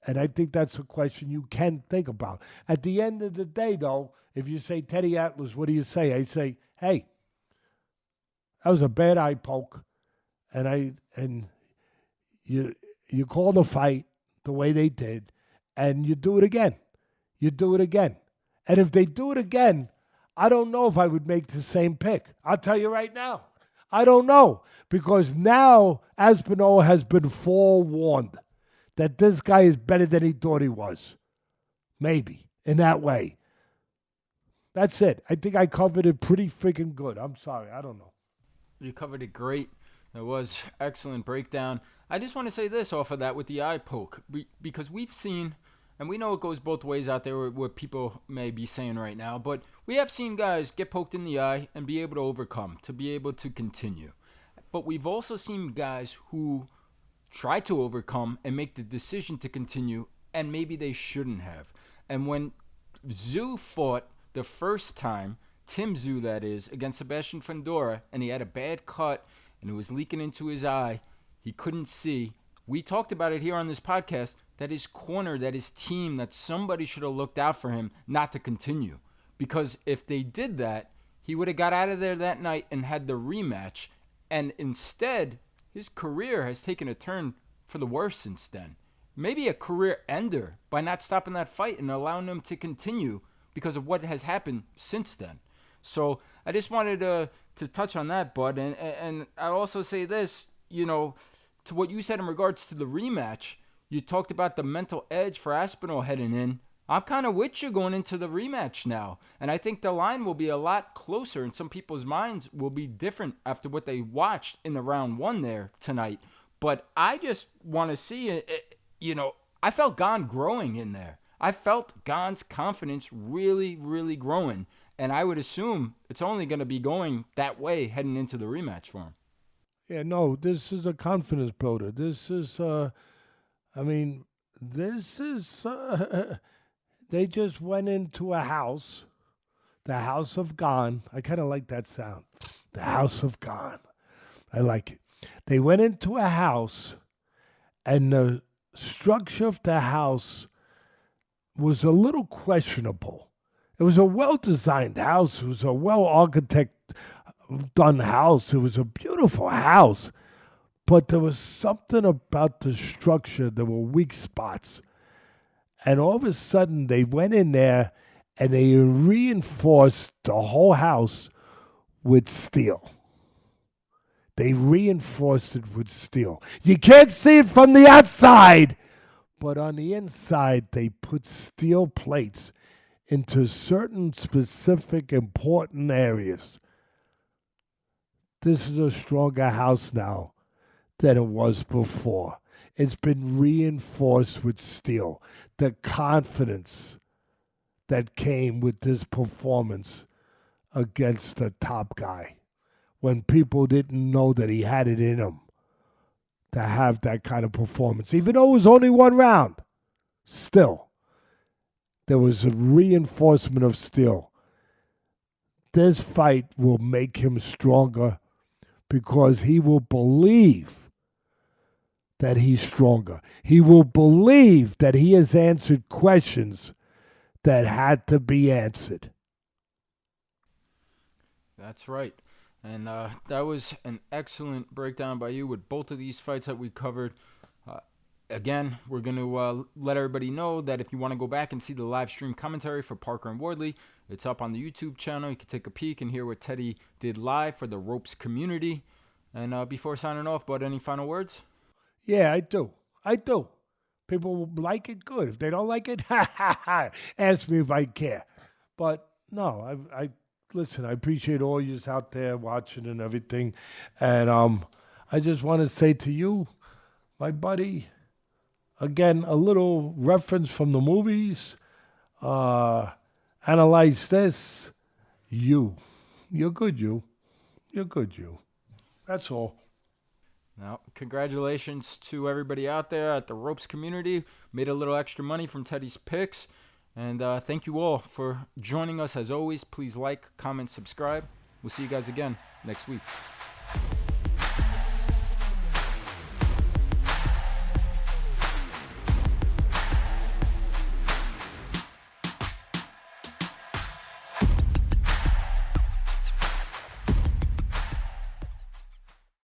And I think that's a question you can think about. At the end of the day, though, if you say, Teddy Atlas, what do you say? I say, hey, that was a bad eye poke. And you call the fight the way they did, and you do it again. You do it again. And if they do it again, I don't know if I would make the same pick. I'll tell you right now. I don't know. Because now Aspinall has been forewarned that this guy is better than he thought he was. Maybe, in that way. That's it. I think I covered it pretty freaking good. I'm sorry. I don't know. You covered it great. It was excellent breakdown. I just want to say this off of that with the eye poke. Because we've seen, and we know it goes both ways out there, what people may be saying right now, but we have seen guys get poked in the eye and be able to overcome, to be able to continue. But we've also seen guys who try to overcome and make the decision to continue, and maybe they shouldn't have. And when Tszyu fought the first time, Tim Tszyu that is, against Sebastian Fundora, and he had a bad cut and it was leaking into his eye, he couldn't see. We talked about it here on this podcast, that his corner, that his team, that somebody should have looked out for him not to continue. Because if they did that, he would have got out of there that night and had the rematch. And instead, his career has taken a turn for the worse since then. Maybe a career ender by not stopping that fight and allowing him to continue because of what has happened since then. So I just wanted to touch on that, Bud. And I also say this, to what you said in regards to the rematch. You talked about the mental edge for Aspinall heading in. I'm kind of with you going into the rematch now. And I think the line will be a lot closer, and some people's minds will be different after what they watched in the round one there tonight. But I just want to see it. I felt Gane growing in there. I felt Gane's confidence really, really growing. And I would assume it's only going to be going that way heading into the rematch for him. Yeah, no, this is a confidence builder. This is, they just went into a house, the House of Gane. I kind of like that sound. The House of Gane. I like it. They went into a house, and the structure of the house was a little questionable. It was a well-designed house. It was a well-done house. It was a beautiful house. But there was something about the structure. There were weak spots. And all of a sudden, they went in there and they reinforced the whole house with steel. They reinforced it with steel. You can't see it from the outside, but on the inside, they put steel plates into certain specific important areas. This is a stronger house now than it was before. It's been reinforced with steel. The confidence that came with this performance against the top guy, when people didn't know that he had it in him to have that kind of performance, even though it was only one round, still, there was a reinforcement of steel. This fight will make him stronger because he will believe that he's stronger. He will believe that he has answered questions that had to be answered. That's right. And that was an excellent breakdown by you with both of these fights that we covered. Again, we're going to let everybody know that if you want to go back and see the live stream commentary for Parker and Wardley, it's up on the YouTube channel. You can take a peek and hear what Teddy did live for the Ropes community. And before signing off, Bud, any final words? Yeah, I do. People will like it, good. If they don't like it, ask me if I care. But no, I listen, I appreciate all yous out there watching and everything. And I just want to say to you, my buddy, again, a little reference from the movies. Analyze this. You're good, you. You're good, you. That's all. Now, congratulations to everybody out there at the Ropes community. Made a little extra money from Teddy's picks. And thank you all for joining us as always. Please like, comment, subscribe. We'll see you guys again next week.